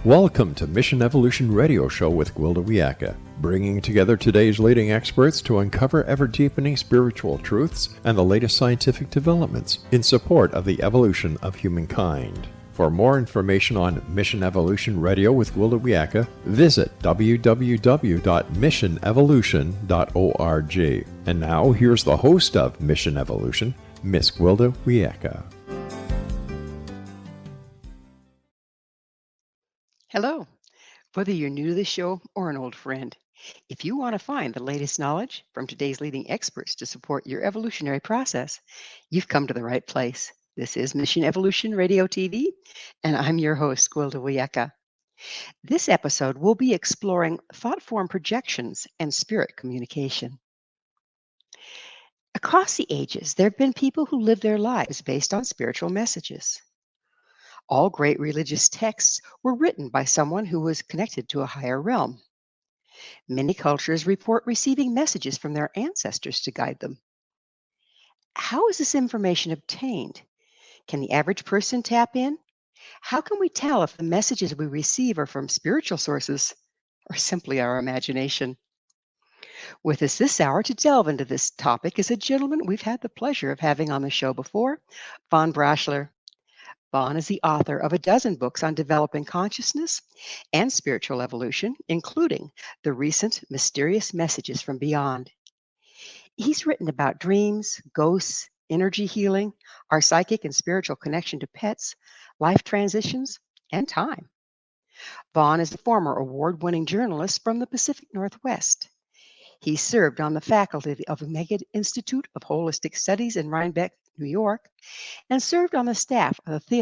Welcome to Mission Evolution Radio Show with Gwilda Wiyaka, bringing together today's leading experts to uncover ever-deepening spiritual truths and the latest scientific developments in support of the evolution of humankind. For more information on Mission Evolution Radio with Gwilda Wiyaka, visit www.missionevolution.org. And now, here's the host of Mission Evolution, Miss Gwilda Wiyaka. Hello. Whether you're new to the show or an old friend, if you want to find the latest knowledge from today's leading experts to support your evolutionary process, you've come to the right place. This is Mission Evolution Radio TV, and I'm your host, Gwilda Wiyaka. This episode will be exploring thought form projections and spirit communication. Across the ages, there have been people who live their lives based on spiritual messages. All great religious texts were written by someone who was connected to a higher realm. Many cultures report receiving messages from their ancestors to guide them. How is this information obtained? Can the average person tap in? How can we tell if the messages we receive are from spiritual sources or simply our imagination? With us this hour to delve into this topic is a gentleman we've had the pleasure of having on the show before, von Braschler. Von is the author of a dozen books on developing consciousness and spiritual evolution, including the recent Mysterious Messages from Beyond. He's written about dreams, ghosts, energy healing, our psychic and spiritual connection to pets, life transitions, and time. Von is a former award-winning journalist from the Pacific Northwest. He served on the faculty of the Megid Institute of Holistic Studies in Rhinebeck, New York, and served on the staff of the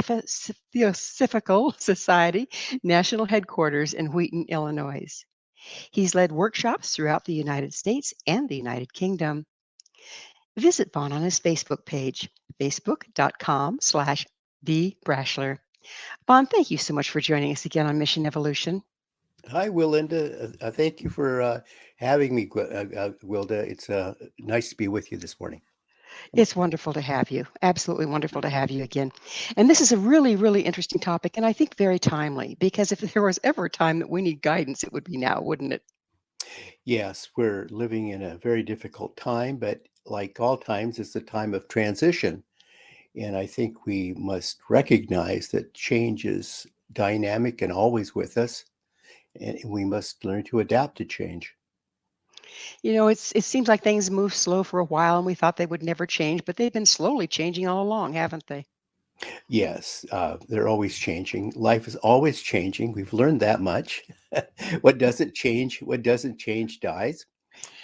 Theosophical Society National Headquarters in Wheaton, Illinois. He's led workshops throughout the United States and the United Kingdom. Visit Von on his Facebook page, facebook.com/bbraschler. Von, thank you so much for joining us again on Mission Evolution. Hi, Linda. Thank you for having me, Gwilda. It's nice to be with you this morning. It's wonderful to have you. Absolutely wonderful to have you again. And this is a really, really interesting topic, and I think very timely, because if there was ever a time that we need guidance, it would be now, wouldn't it? Yes, we're living in a very difficult time, but like all times, it's a time of transition. And I think we must recognize that change is dynamic and always with us, and we must learn to adapt to change. You know, it seems like things move slow for a while, and we thought they would never change, but they've been slowly changing all along, haven't they? Yes, they're always changing. Life is always changing. We've learned that much. What doesn't change dies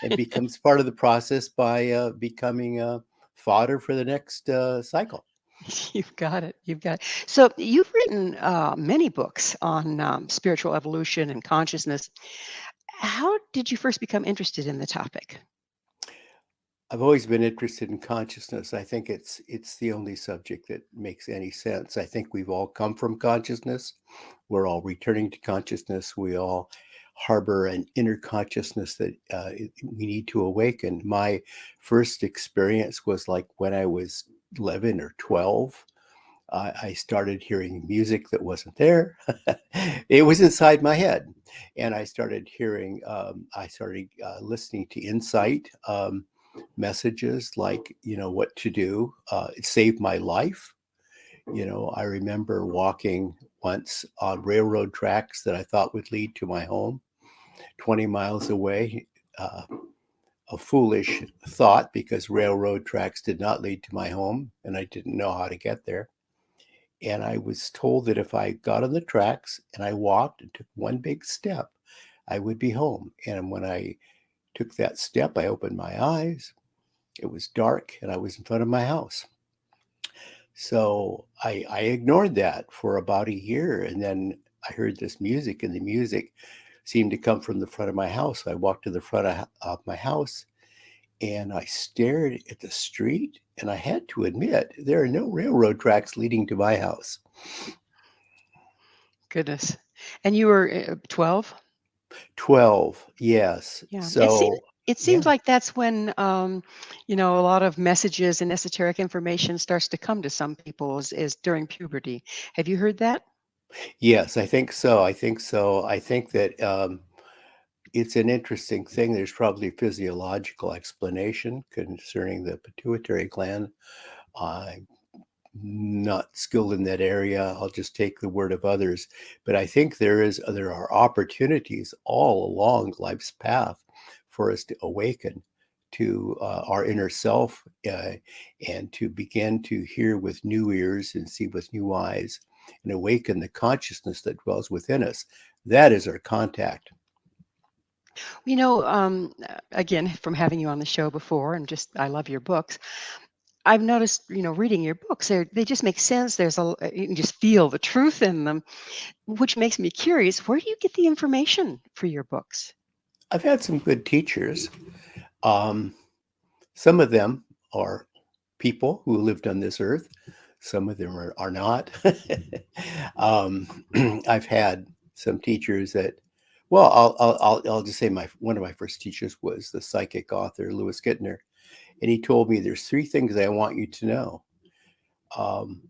and becomes part of the process by becoming fodder for the next cycle. You've got it. You've got it. So you've written many books on spiritual evolution and consciousness. How did you first become interested in the topic? I've always been interested in consciousness. I think it's the only subject that makes any sense. I think we've all come from consciousness. We're all returning to consciousness. We all harbor an inner consciousness that we need to awaken. My first experience was like when I was 11 or 12. I started hearing music that wasn't there. It was inside my head. And I started listening to insight messages like, what to do. It saved my life. I remember walking once on railroad tracks that I thought would lead to my home 20 miles away. A foolish thought because railroad tracks did not lead to my home and I didn't know how to get there. And I was told that if I got on the tracks and I walked and took one big step, I would be home. And when I took that step, I opened my eyes. It was dark and I was in front of my house. So I ignored that for about a year. And then I heard this music, and the music seemed to come from the front of my house. I walked to the front of my house and I stared at the street, and I had to admit there are no railroad tracks leading to my house. Goodness. And you were 12? 12, yes. Yeah. So It seems like that's when, a lot of messages and esoteric information starts to come to some people is during puberty. Have you heard that? Yes, I think so. I think so. I think that it's an interesting thing. There's probably a physiological explanation concerning the pituitary gland. I'm not skilled in that area. I'll just take the word of others. But I think there are opportunities all along life's path for us to awaken to our inner self, and to begin to hear with new ears and see with new eyes and awaken the consciousness that dwells within us. That is our contact. Again, from having you on the show before, and just I love your books. I've noticed, reading your books, they just make sense. You can just feel the truth in them, which makes me curious. Where do you get the information for your books? I've had some good teachers. Um, some of them are people who lived on this earth. Some of them are not. um, I've had some teachers that, well, I'll just say one of my first teachers was the psychic author Lewis Gittner, and he told me there's three things I want you to know. Um,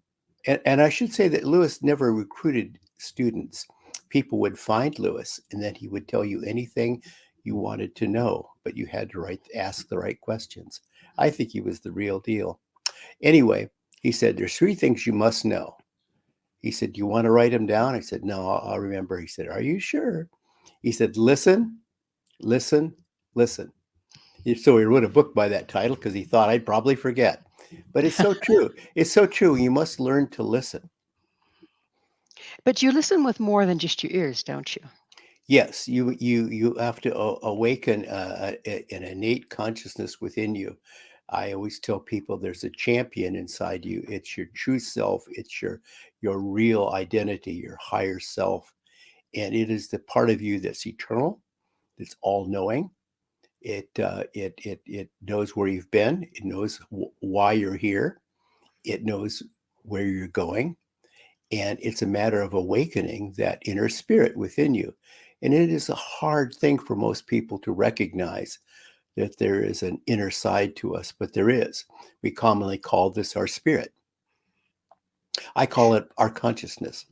and I should say that Lewis never recruited students. People would find Lewis, and then he would tell you anything you wanted to know, but you had to ask the right questions. I think he was the real deal. Anyway, he said, there's three things you must know. He said, you want to write them down? I said, no, I'll remember. He said, are you sure? He said, listen, listen, listen. So he wrote a book by that title because he thought I'd probably forget. But it's so true. It's so true. You must learn to listen. But you listen with more than just your ears, don't you? Yes, you have to awaken an innate consciousness within you. I always tell people there's a champion inside you. It's your true self. It's your real identity, your higher self, and it is the part of you that's eternal, that's all knowing. It knows where you've been. It knows why you're here. It knows where you're going. And it's a matter of awakening that inner spirit within you. And it is a hard thing for most people to recognize that there is an inner side to us, but there is. We commonly call this our spirit. I call it our consciousness.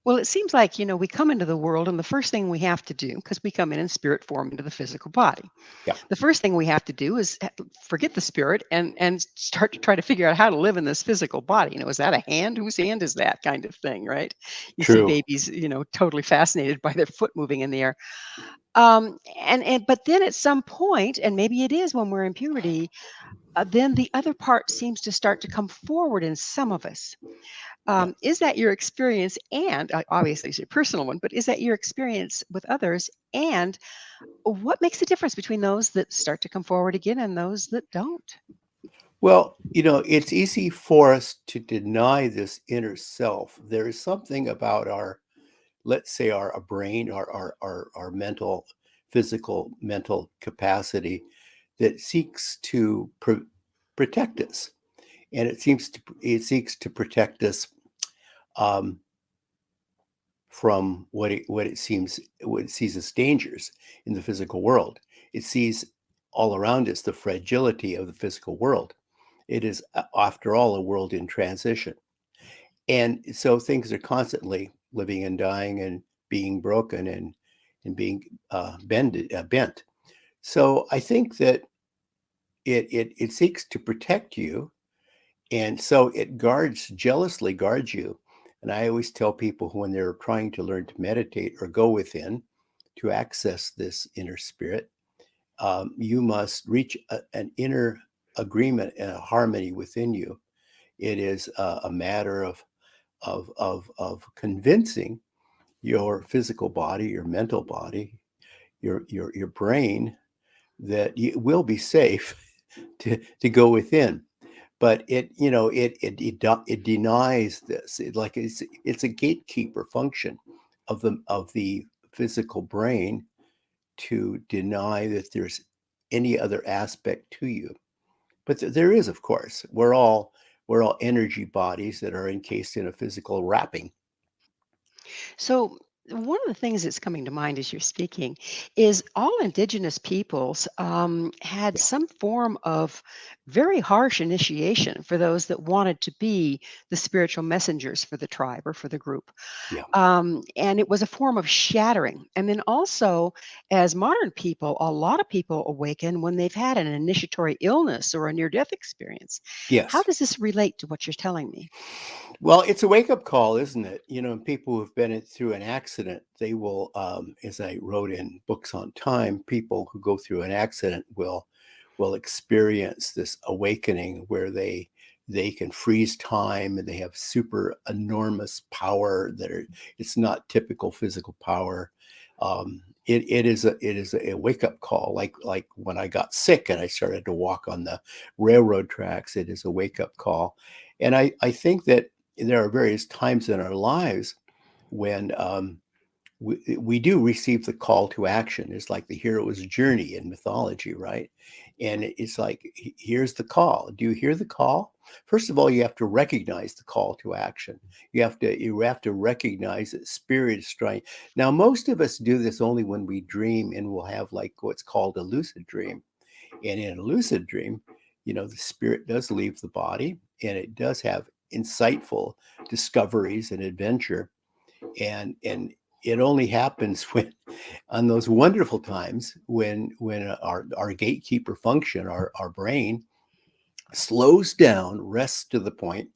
Well, it seems like, we come into the world, and the first thing we have to do, because we come in spirit form into the physical body, Yeah, the first thing we have to do is forget the spirit and start to try to figure out how to live in this physical body. Is that a hand? Whose hand is that, kind of thing, right? You see true. babies, totally fascinated by their foot moving in the air. But then at some point, and maybe it is when we're in puberty, then the other part seems to start to come forward in some of us. Yeah. Is that your experience? And obviously, it's your personal one, but is that your experience with others? And what makes the difference between those that start to come forward again and those that don't? Well, it's easy for us to deny this inner self. There is something about let's say, our brain, our mental, physical, mental capacity that seeks to protect us, and it seeks to protect us um, from what it sees as dangers in the physical world. It sees all around us the fragility of the physical world. It is, after all, a world in transition, and so things are constantly living and dying and being broken and being bent. So I think that it seeks to protect you, and so it jealously guards you. And I always tell people when they're trying to learn to meditate or go within to access this inner spirit, you must reach an inner agreement and a harmony within you. It is a matter of convincing your physical body, your mental body, your brain that it will be safe to go within. But it denies this. It's a gatekeeper function of the physical brain to deny that there's any other aspect to you. But there is, of course. We're all energy bodies that are encased in a physical wrapping. So one of the things that's coming to mind as you're speaking is all indigenous peoples had Yeah, some form of very harsh initiation for those that wanted to be the spiritual messengers for the tribe or for the group. yeah, And it was a form of shattering. And then also, as modern people, a lot of people awaken when they've had an initiatory illness or a near death experience. How yes. does this relate to what you're telling me? Well, it's a wake up call, isn't it? People who've been through an accident, they will, as I wrote in books on time, people who go through an accident will experience this awakening where they can freeze time and they have super enormous power it's not typical physical power. It is a wake up call, like when I got sick and I started to walk on the railroad tracks. It is a wake up call, and I think that there are various times in our lives when we do receive the call to action. It's like the hero's journey in mythology, right? And it's like, here's the call. Do you hear the call? First of all, you have to recognize the call to action. You have to recognize that spirit is trying. Now, most of us do this only when we dream, and we'll have like what's called a lucid dream. And in a lucid dream, the spirit does leave the body, and it does have insightful discoveries and adventure. And it only happens when on those wonderful times when our gatekeeper function, our brain, slows down, rests to the point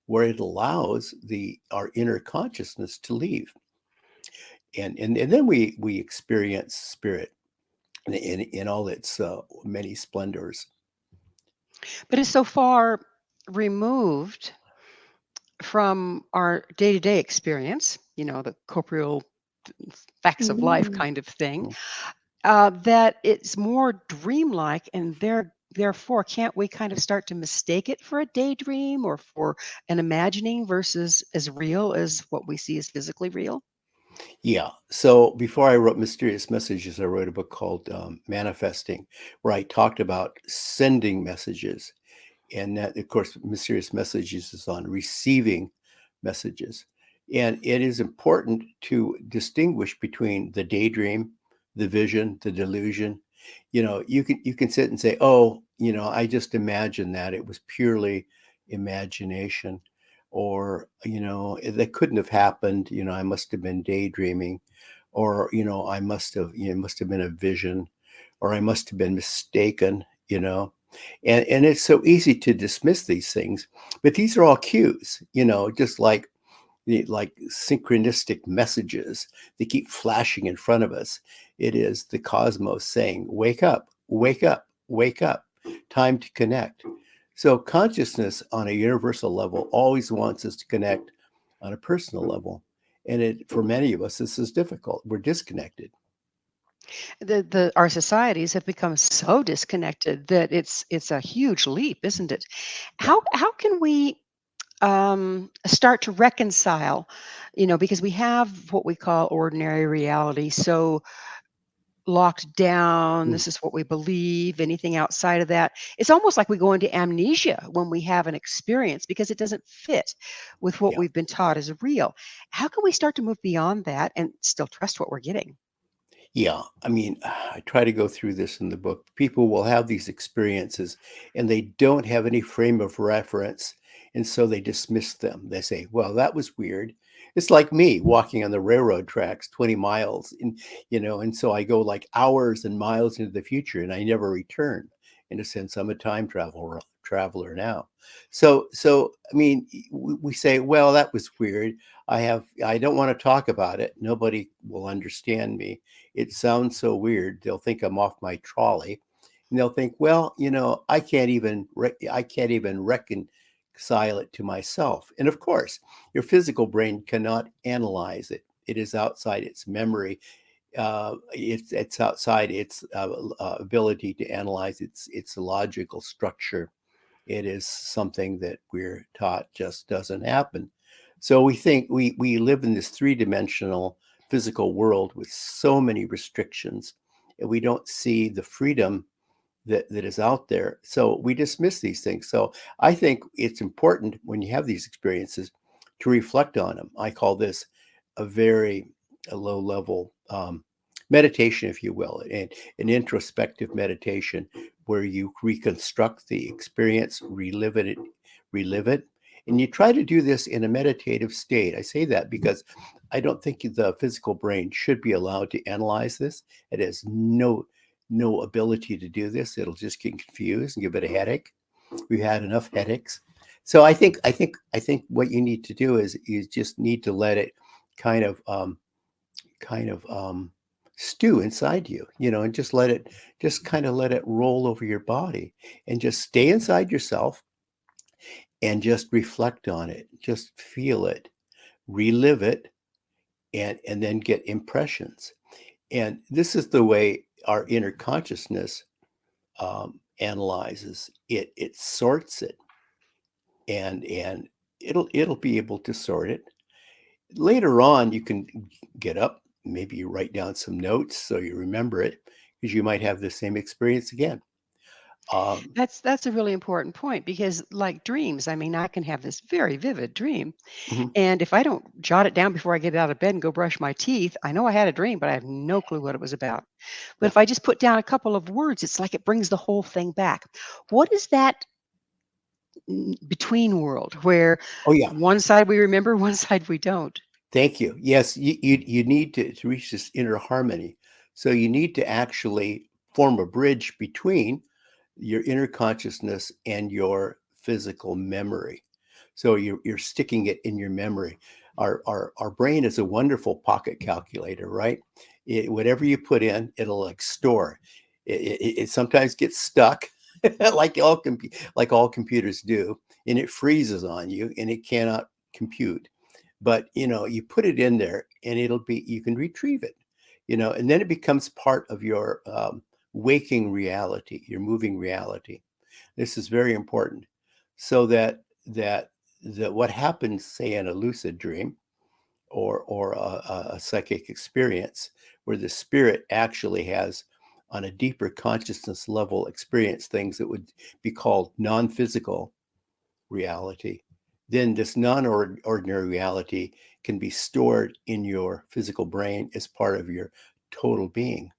where it allows our inner consciousness to leave. And then we experience spirit in all its many splendors. But it's so far removed from our day-to-day experience, the corporeal facts of life Mhm. kind of thing, that it's more dreamlike, and therefore, can't we kind of start to mistake it for a daydream or for an imagining versus as real as what we see as physically real? Yeah. So before I wrote Mysterious Messages, I wrote a book called Manifesting, where I talked about sending messages. And that, of course, Mysterious Messages is on receiving messages. And it is important to distinguish between the daydream, the vision, the delusion. You can sit and say, "Oh, I just imagined that. It was purely imagination." Or, that couldn't have happened. I must have been daydreaming. Or, I must have been a vision, or I must have been mistaken, and it's so easy to dismiss these things, but these are all cues, just like synchronistic messages. They keep flashing in front of us. It is the cosmos saying, "Wake up, wake up, wake up, time to connect." So consciousness on a universal level always wants us to connect on a personal level. And for many of us, this is difficult. We're disconnected. The our societies have become so disconnected that it's a huge leap, isn't it? Yeah. How can we start to reconcile, because we have what we call ordinary reality so locked down. Mm. This is what we believe. Anything outside of that, it's almost like we go into amnesia when we have an experience because it doesn't fit with what Yeah. we've been taught is real. How can we start to move beyond that and still trust what we're getting? Yeah, I mean, I try to go through this in the book. People will have these experiences and they don't have any frame of reference. And so they dismiss them. They say, well, that was weird. It's like me walking on the railroad tracks 20 miles. And so I go like hours and miles into the future and I never return. In a sense, I'm a time traveler now. So I mean, we say, well, that was weird. I don't want to talk about it. Nobody will understand me. It sounds so weird. They'll think I'm off my trolley, and they'll think, well, I can't even reconcile it to myself. And of course, your physical brain cannot analyze it. It is outside its memory. It's outside its ability to analyze its logical structure. It is something that we're taught just doesn't happen. So we think we live in this three-dimensional physical world with so many restrictions, and we don't see the freedom that is out there. So we dismiss these things. So I think it's important when you have these experiences to reflect on them. I call this a very low level meditation, if you will, and an introspective meditation where you reconstruct the experience, relive it. And you try to do this in a meditative state. I say that because I don't think the physical brain should be allowed to analyze this. It has no ability to do this. It'll just get confused and give it a headache. We've had enough headaches. So I think what you need to do is you just need to let it kind of stew inside you, and just kind of let it roll over your body, and just stay inside yourself and just reflect on it, just feel it, relive it, and then get impressions. And this is the way our inner consciousness analyzes it. It sorts it, and it'll be able to sort it. Later on, you can get up, maybe you write down some notes so you remember it, because you might have the same experience again. That's a really important point because, like dreams, I mean, I can have this very vivid dream, Mhm. and if I don't jot it down before I get out of bed and go brush my teeth, I know I had a dream, but I have no clue what it was about. But Yeah. if I just put down a couple of words, it's like it brings the whole thing back. What is that between world where Oh, yeah. one side we remember, one side we don't? Thank you. Yes, you need to reach this inner harmony. So you need to actually form a bridge between your inner consciousness and your physical memory. So you're sticking it in your memory. Our brain is a wonderful pocket calculator, right? Whatever you put in, it'll like store. It sometimes gets stuck, like all computers do, and it freezes on you, and it cannot compute. But you put it in there, and you can retrieve it, and then it becomes part of your waking reality, your moving reality. This is very important, so that what happens, say, in a lucid dream or a psychic experience, where the spirit actually has, on a deeper consciousness level, experience things that would be called non-physical reality, then this non-ordinary reality can be stored in your physical brain as part of your total being.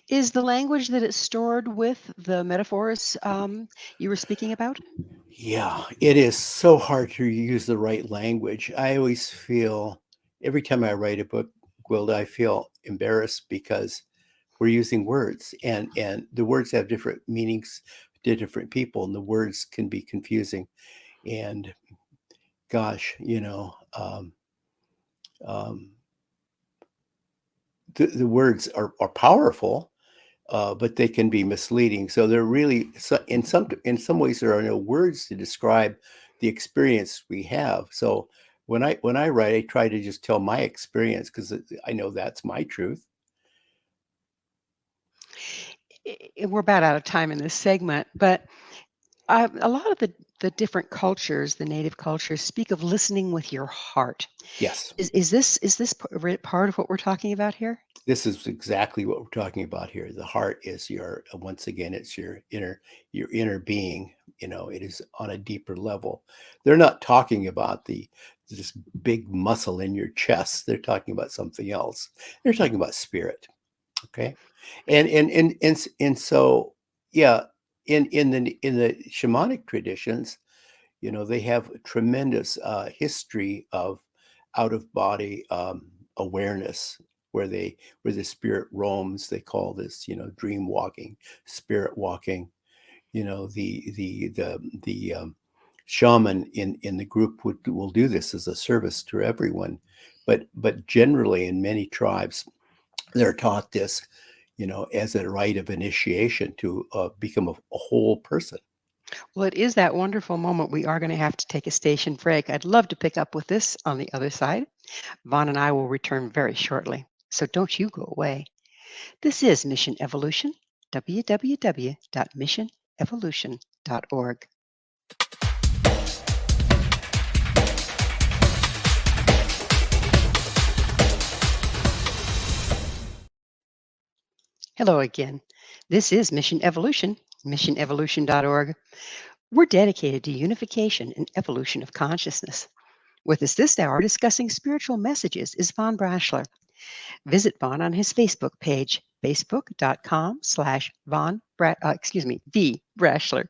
Is the language that it's stored with the metaphors you were speaking about? Yeah, it is so hard to use the right language. I always feel, every time I write a book, Gwilda, I feel embarrassed because we're using words, and the words have different meanings to different people, and the words can be confusing. And gosh, um, the words are powerful, but they can be misleading. So they're really, in some ways, there are no words to describe the experience we have. So when I write, I try to just tell my experience, because I know that's my truth. We're about out of time in this segment, but a lot of the different cultures, the native cultures, speak of listening with your heart. Yes, Is this part of what we're talking about here? this is exactly what we're talking about here. The heart is once again, it's your inner being. It is on a deeper level. They're not talking about this big muscle in your chest. They're talking about something else. They're talking about spirit. Okay. And so, yeah, in the shamanic traditions, they have a tremendous history of out of body awareness, where the spirit roams. They call this, dream walking, spirit walking. The shaman in the group will do this as a service to everyone, but generally in many tribes, they're taught this, as a rite of initiation to become a whole person. Well, it is that wonderful moment. We are going to have to take a station break. I'd love to pick up with this on the other side. Vaughn and I will return very shortly. So don't you go away. This is Mission Evolution, www.missionevolution.org. Hello again. This is Mission Evolution, missionevolution.org. We're dedicated to unification and evolution of consciousness. With us this hour discussing spiritual messages is Von Braschler. Visit Vaughn on his Facebook page, facebook.com/V Braschler.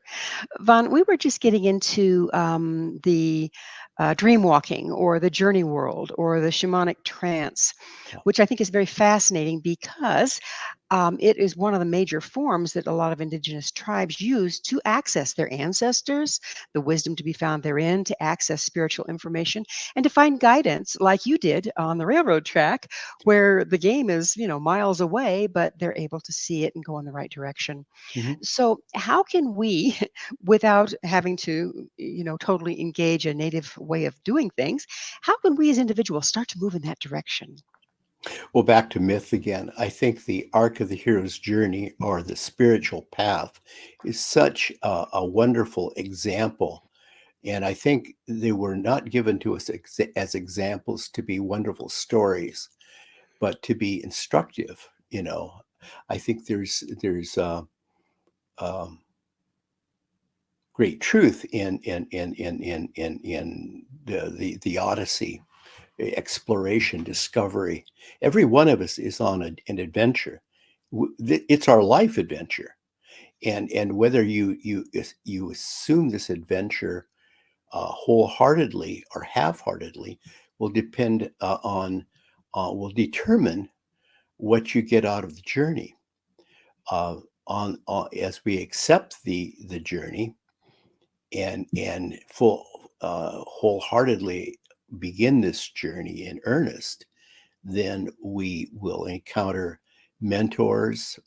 Vaughn, we were just getting into the dream walking or the journey world or the shamanic trance, Yeah. which I think is very fascinating because it is one of the major forms that a lot of indigenous tribes use to access their ancestors, the wisdom to be found therein, to access spiritual information, and to find guidance like you did on the railroad track, where the game is, miles away, but they're able to see it and go in the right direction. Mhm. So, how can we, without having to, totally engage a native way of doing things, how can we as individuals start to move in that direction? Well, back to myth again. I think the arc of the hero's journey or the spiritual path is such a wonderful example. And I think they were not given to us as examples to be wonderful stories, but to be instructive. I think there's um, great truth in the Odyssey, exploration, discovery. Every one of us is on an adventure. It's our life adventure, and whether you assume this adventure wholeheartedly or half-heartedly will depend will determine what you get out of the journey. As we accept the journey and wholeheartedly begin this journey in earnest, then we will encounter mentors,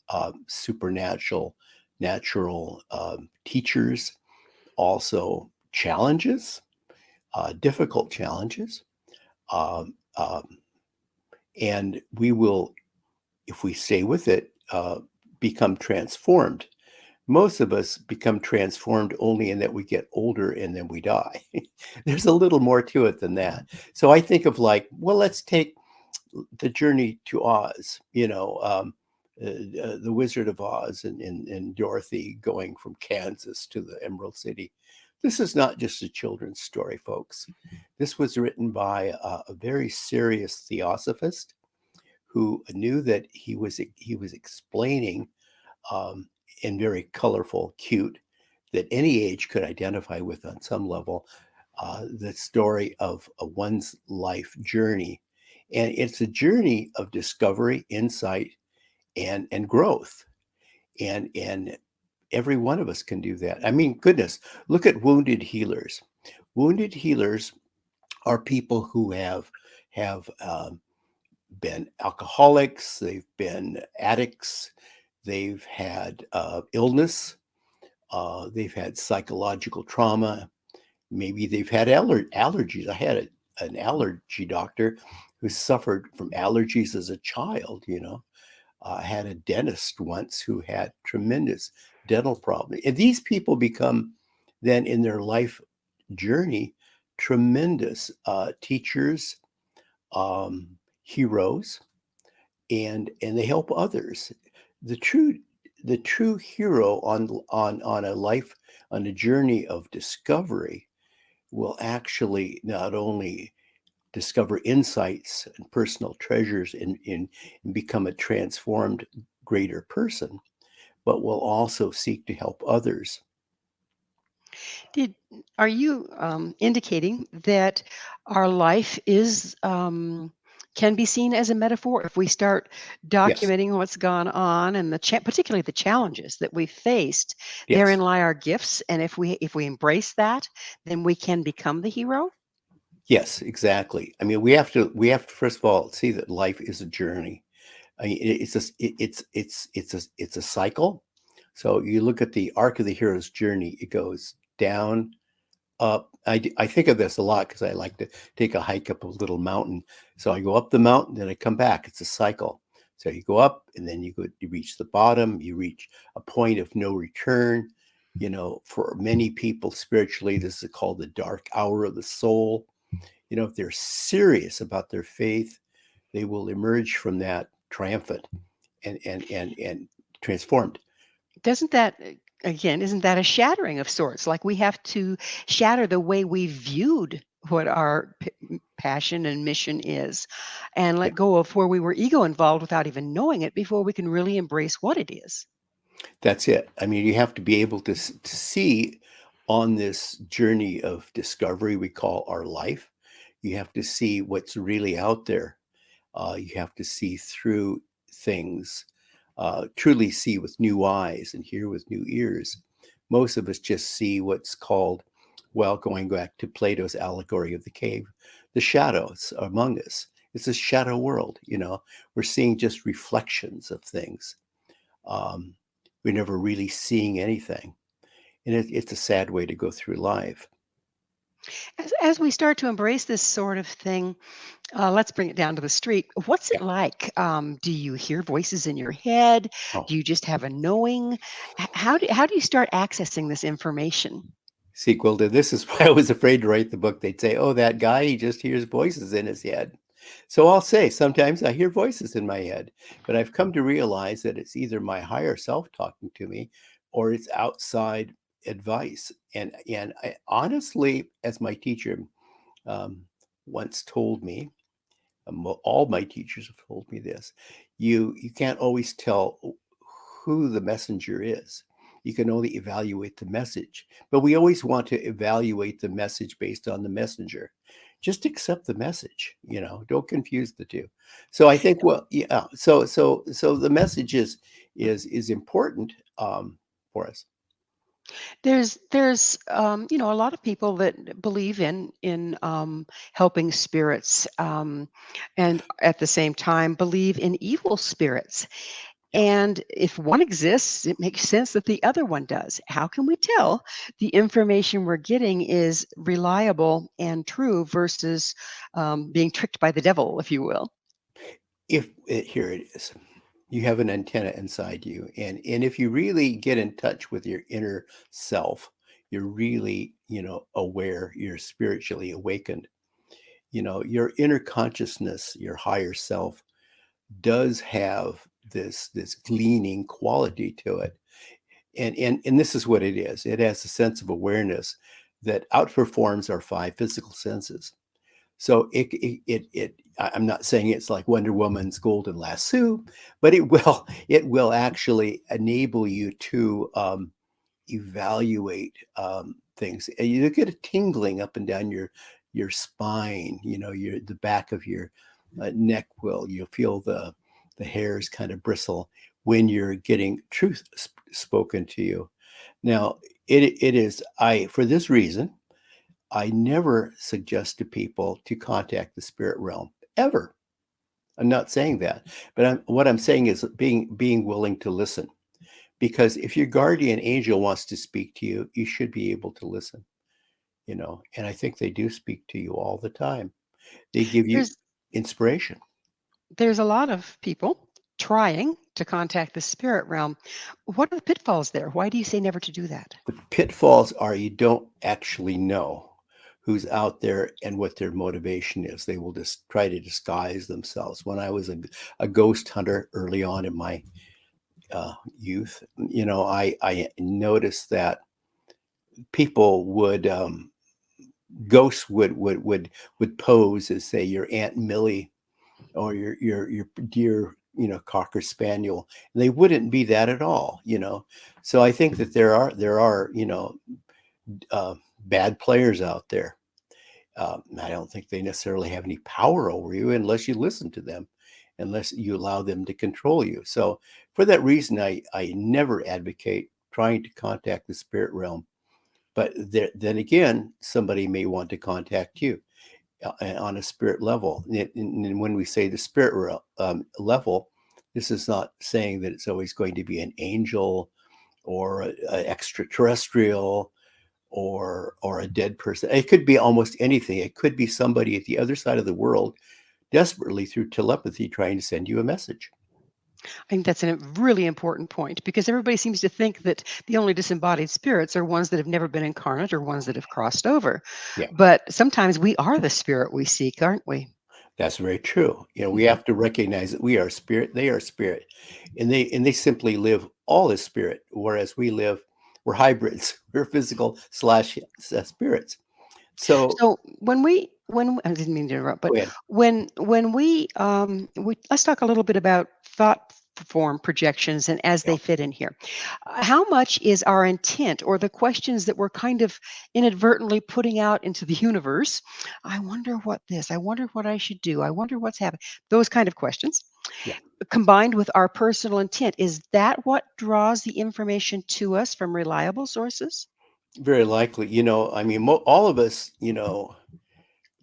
supernatural, natural teachers, also challenges, difficult challenges. Um, um, and we will, if we stay with it, become transformed. Most of us become transformed only in that we get older and then we die. There's a little more to it than that. So I think of like, well, let's take the journey to Oz, the Wizard of Oz and Dorothy going from Kansas to the Emerald City. This is not just a children's story, folks. This was written by a very serious theosophist who knew that he was explaining and very colorful, cute, that any age could identify with on some level, the story of one's life journey. And it's a journey of discovery, insight, and growth. And every one of us can do that. I mean, goodness, look at wounded healers. Wounded healers are people who have been alcoholics, they've been addicts, they've had illness, they've had psychological trauma. Maybe they've had allergies. I had an allergy doctor who suffered from allergies as a child. I had a dentist once who had tremendous dental problems. And these people become then in their life journey tremendous teachers, heroes, and they help others. The true hero on a life, on a journey of discovery, will actually not only discover insights and personal treasures and become a transformed greater person, but will also seek to help others. Did Are you indicating that our life is can be seen as a metaphor if we start Yes, documenting what's gone on and particularly the challenges that we faced? yes, Therein lie our gifts, and if we embrace that, then we can become the hero. yes, exactly. I mean, we have to first of all see that life is a journey. I mean, it's a cycle. So you look at the arc of the hero's journey; it goes down, up. I think of this a lot because I like to take a hike up a little mountain. So I go up the mountain, then I come back. It's a cycle. So you go up, and then you reach the bottom. You reach a point of no return. For many people spiritually, this is called the dark hour of the soul. If they're serious about their faith, they will emerge from that triumphant and transformed. Doesn't that again, isn't that a shattering of sorts? Like we have to shatter the way we viewed what our passion and mission is, and Yeah, let go of where we were ego involved without even knowing it before we can really embrace what it is. that's it. I mean, you have to be able to see on this journey of discovery we call our life. You have to see what's really out there. You have to see through things, truly see with new eyes and hear with new ears. Most of us just see what's called, well, going back to Plato's allegory of the cave, the shadows among us. It's a shadow world, you know. We're seeing just reflections of things. Um, we're never really seeing anything. And it's a sad way to go through life. As we start to embrace this sort of thing, let's bring it down to the street. What's Yeah. it like? Do you hear voices in your head? Oh, Do you just have a knowing? How do you start accessing this information? see, Gwilda, this is why I was afraid to write the book. They'd say, oh, that guy, he just hears voices in his head. So I'll say, sometimes I hear voices in my head, but I've come to realize that it's either my higher self talking to me or it's outside advice. And I, honestly, as my teacher um, once told me, all my teachers have told me this, you can't always tell who the messenger is. You can only evaluate the message, but we always want to evaluate the message based on the messenger. Just accept the message, you know, don't confuse the two. So I think, well, yeah, so the message is important for us. There's a lot of people that believe in helping spirits, and at the same time believe in evil spirits. Yeah. And if one exists, it makes sense that the other one does. How can we tell the information we're getting is reliable and true versus being tricked by the devil, if you will? If it, here it is, you have an antenna inside you, and if you really get in touch with your inner self, you're really, you know, aware, you're spiritually awakened. You know, your inner consciousness, your higher self does have this gleaning quality to it. And this is what it is. It has a sense of awareness that outperforms our five physical senses. So I'm not saying it's like Wonder Woman's golden lasso, but it will actually enable you to evaluate things. And you get a tingling up and down your spine. You know, your the back of your neck will. You'll feel the hairs kind of bristle when you're getting truth spoken to you. Now, it is I for this reason. I never suggest to people to contact the spirit realm ever. I'm not saying that, but what I'm saying is being willing to listen. Because if your guardian angel wants to speak to you, you should be able to listen. You know, and I think they do speak to you all the time. They give you There's inspiration. there's a lot of people trying to contact the spirit realm. What are the pitfalls there? Why do you say never to do that? The pitfalls are you don't actually know who's out there and what their motivation is. They will just try to disguise themselves. When I was a ghost hunter early on in my youth, you know, I noticed that people would ghosts would pose as, say, your Aunt Millie or your dear, you know, cocker spaniel. And they wouldn't be that at all, you know. So I think that there are you know uh, bad players out there. I don't think they necessarily have any power over you unless you listen to them, unless you allow them to control you. So for that reason, I never advocate trying to contact the spirit realm. But then again, somebody may want to contact you on a spirit level. And when we say the spirit level, this is not saying that it's always going to be an angel or an extraterrestrial or a dead person. It could be almost anything. It could be somebody at the other side of the world desperately through telepathy trying to send you a message. I think that's a really important point because everybody seems to think that the only disembodied spirits are ones that have never been incarnate or ones that have crossed over. Yeah, But sometimes we are the spirit we seek, aren't we? that's very true. You know, we Mhm. have to recognize that we are spirit, they are spirit, and they simply live all as spirit, whereas we're hybrids. We're physical slash spirits. So So I didn't mean to interrupt, go but ahead. when we let's talk a little bit about thought form projections and as Yeah, they fit in here. How much is our intent or the questions that we're kind of inadvertently putting out into the universe? I wonder what this, I wonder what I should do, I wonder what's happening. Those kind of questions yeah, combined with our personal intent, is that what draws the information to us from reliable sources? very likely. I mean, all of us,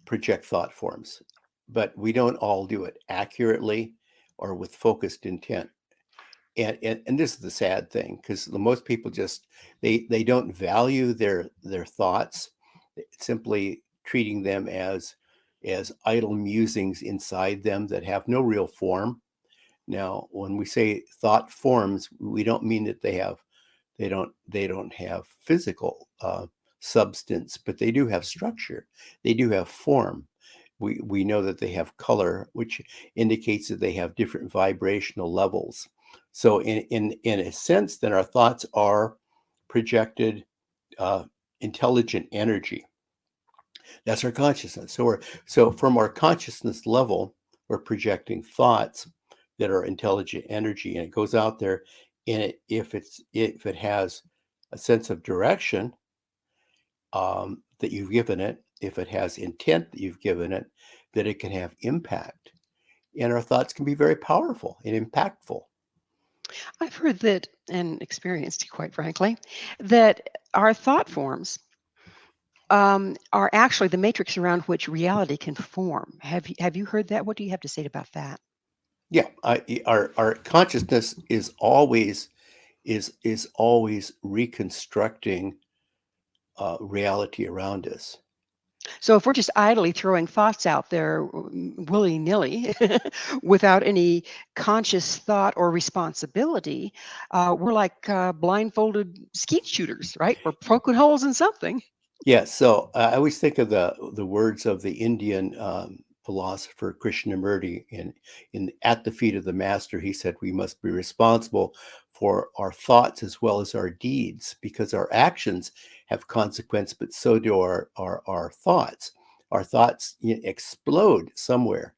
project thought forms, but we don't all do it accurately or with focused intent. And this is the sad thing, because the most people just they don't value their thoughts, simply treating them as idle musings inside them that have no real form. Now, when we say thought forms, we don't mean that they don't have physical substance, but they do have structure. They do have form. We know that they have color, which indicates that they have different vibrational levels. So in a sense, then our thoughts are projected uh, intelligent energy. That's our consciousness. So from our consciousness level, we're projecting thoughts that are intelligent energy, and it goes out there. And if it has a sense of direction that you've given it, if it has intent that you've given it, that it can have impact. And our thoughts can be very powerful and impactful. I've heard that and experienced, quite frankly, that our thought forms are actually the matrix around which reality can form. Have you heard that? What do you have to say about that? Yeah, our consciousness is always reconstructing reality around us. So if we're just idly throwing thoughts out there willy nilly without any conscious thought or responsibility, we're like blindfolded skeet shooters, right? We're poking holes in something. Yeah, so I always think of the words of the Indian philosopher Krishnamurti in At the Feet of the Master. He said we must be responsible for our thoughts as well as our deeds, because our actions have consequence, but so do our thoughts. Our thoughts explode somewhere,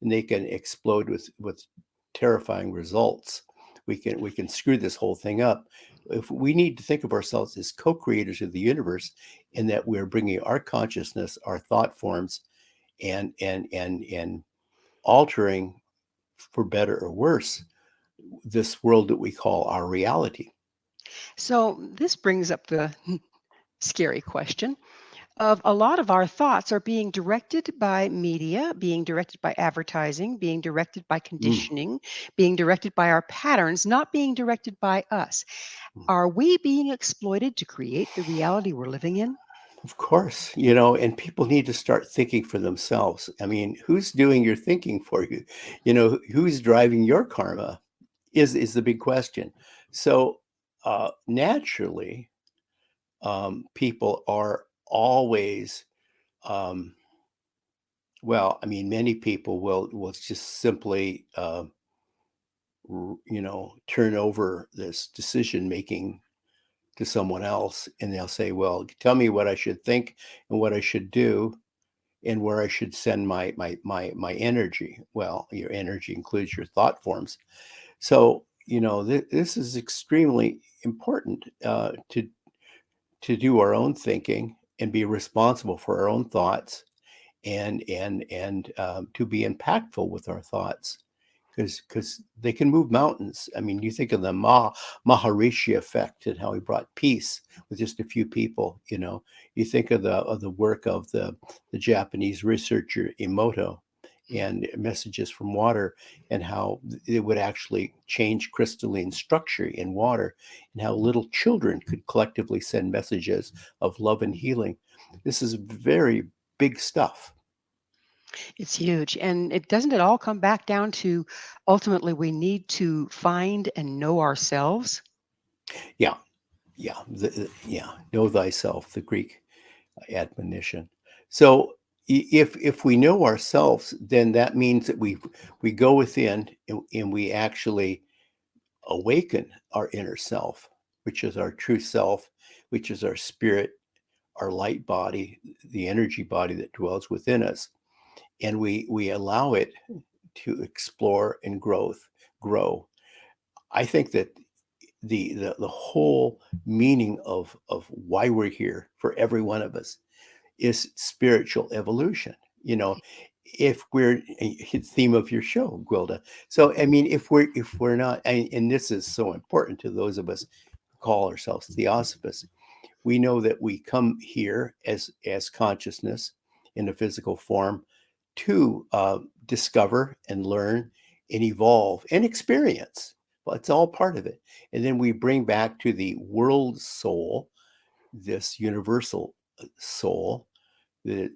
and they can explode with terrifying results. We can screw this whole thing up. If we need to think of ourselves as co-creators of the universe, in that we're bringing our consciousness, our thought forms, and altering, for better or worse, this world that we call our reality. So this brings up the scary question of a lot of our thoughts are being directed by media, being directed by advertising, being directed by Mm, conditioning, being directed by our patterns, not being directed by us. mm. Are we being exploited to create the reality we're living in? Of course, and people need to start thinking for themselves. I mean, who's doing your thinking for you? Who's driving your karma is the big question. So naturally, people are always um, well, I mean, many people will just simply, turn over this decision making to someone else, and they'll say, "Well, tell me what I should think and what I should do, and where I should send my energy." Well, your energy includes your thought forms. So, this is extremely important to do our own thinking and be responsible for our own thoughts, and to be impactful with our thoughts, because they can move mountains. I mean, you think of the Maharishi effect and how he brought peace with just a few people. You think of the work of the Japanese researcher Emoto Mm. and messages from water, and how it would actually change crystalline structure in water, and how little children could collectively send messages of love and healing. This is very big stuff. It's huge. And it doesn't it all come back down to ultimately we need to find and know ourselves? Yeah, yeah, yeah. Know thyself, the Greek admonition. So if we know ourselves, then that means that we go within, and we actually awaken our inner self, which is our true self, which is our spirit, our light body, the energy body that dwells within us, and we allow it to explore and grow. I think that the whole meaning of why we're here for every one of us is spiritual evolution. You know, if we're theme of your show, Gwilda. So I mean, if we're not, and this is so important to those of us who call ourselves theosophists, we know that we come here as consciousness in a physical form to discover and learn and evolve and experience. Well, it's all part of it. And then we bring back to the world soul, this universal soul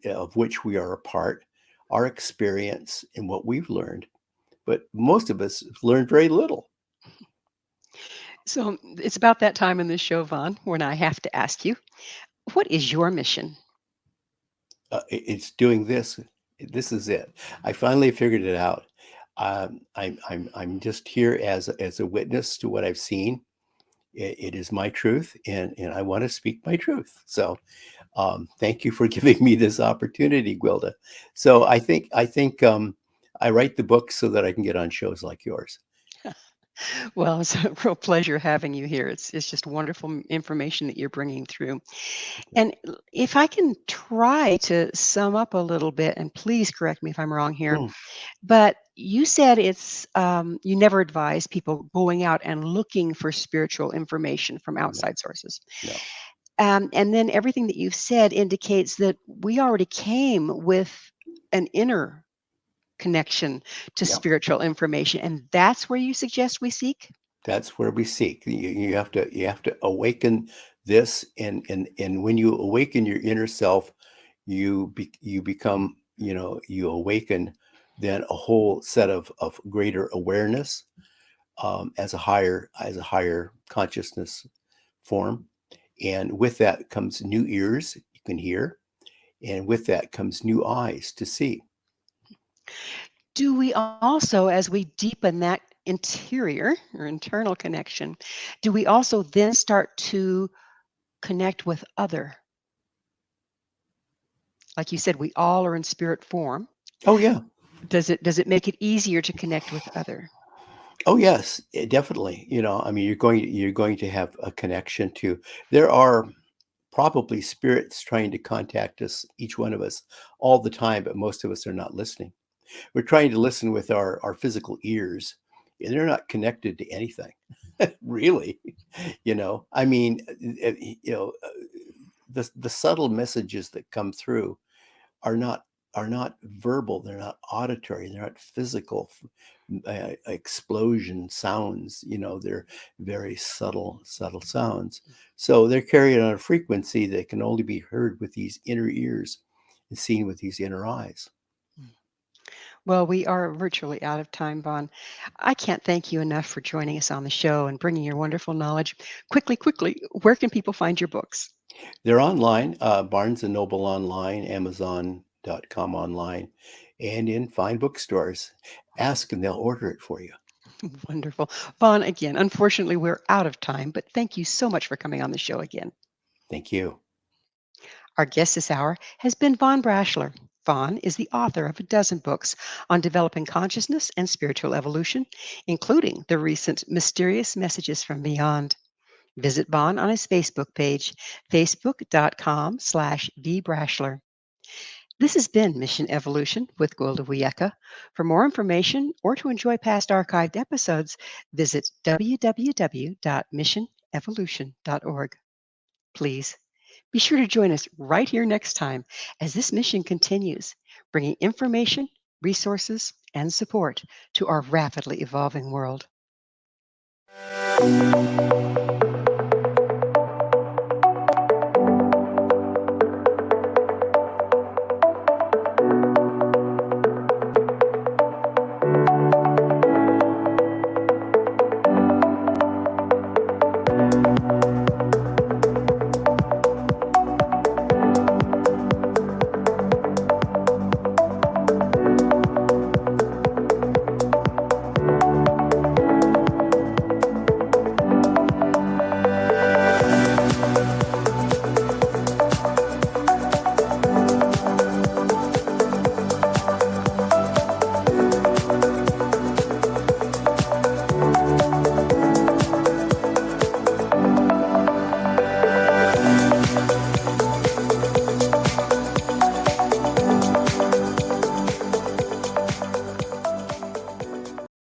of which we are a part, our experience and what we've learned. But most of us have learned very little. So it's about that time in this show, Vaughn, when I have to ask you, what is your mission? It's doing this. This is it. I finally figured it out. I'm just here as a witness to what I've seen. It is my truth, and I want to speak my truth. So, thank you for giving me this opportunity, Gwilda. So I think I write the books so that I can get on shows like yours. Well, it's a real pleasure having you here. It's just wonderful information that you're bringing through. And if I can try to sum up a little bit, and please correct me if I'm wrong here, Mm, but you said it's you never advise people going out and looking for spiritual information from no, outside sources. no. And then everything that you've said indicates that we already came with an inner connection to Yeah. spiritual information, and that's where you suggest we seek? That's where we seek. You have to awaken this, and when you awaken your inner self, you become, you awaken then a whole set of greater awareness, as a higher consciousness form, and with that comes new ears you can hear, and with that comes new eyes to see. Do we also, as we deepen that interior or internal connection, do we also then start to connect with other? Like you said, we all are in spirit form. Oh yeah. Does it make it easier to connect with other? Oh yes, definitely. I mean, you're going to have a connection to. There are probably spirits trying to contact us, each one of us, all the time, but most of us are not listening. We're trying to listen with our physical ears, and they're not connected to anything, really. I mean, the subtle messages that come through are not verbal, they're not auditory, they're not physical explosion sounds. They're very subtle sounds, so they're carried on a frequency that can only be heard with these inner ears and seen with these inner eyes. Well, we are virtually out of time, Vaughn. I can't thank you enough for joining us on the show and bringing your wonderful knowledge. Quickly, where can people find your books? They're online, Barnes and Noble online, Amazon.com online, and in fine bookstores. Ask and they'll order it for you. Wonderful. Vaughn, again, unfortunately, we're out of time, but thank you so much for coming on the show again. Thank you. Our guest this hour has been Vaughn Braschler. Vaughn is the author of a dozen books on developing consciousness and spiritual evolution, including the recent Mysterious Messages from Beyond. Visit Vaughn on his Facebook page, facebook.com/vbraschler. This has been Mission Evolution with Gwilda Wiyaka. For more information or to enjoy past archived episodes, visit www.missionevolution.org. Please be sure to join us right here next time as this mission continues, bringing information, resources, and support to our rapidly evolving world.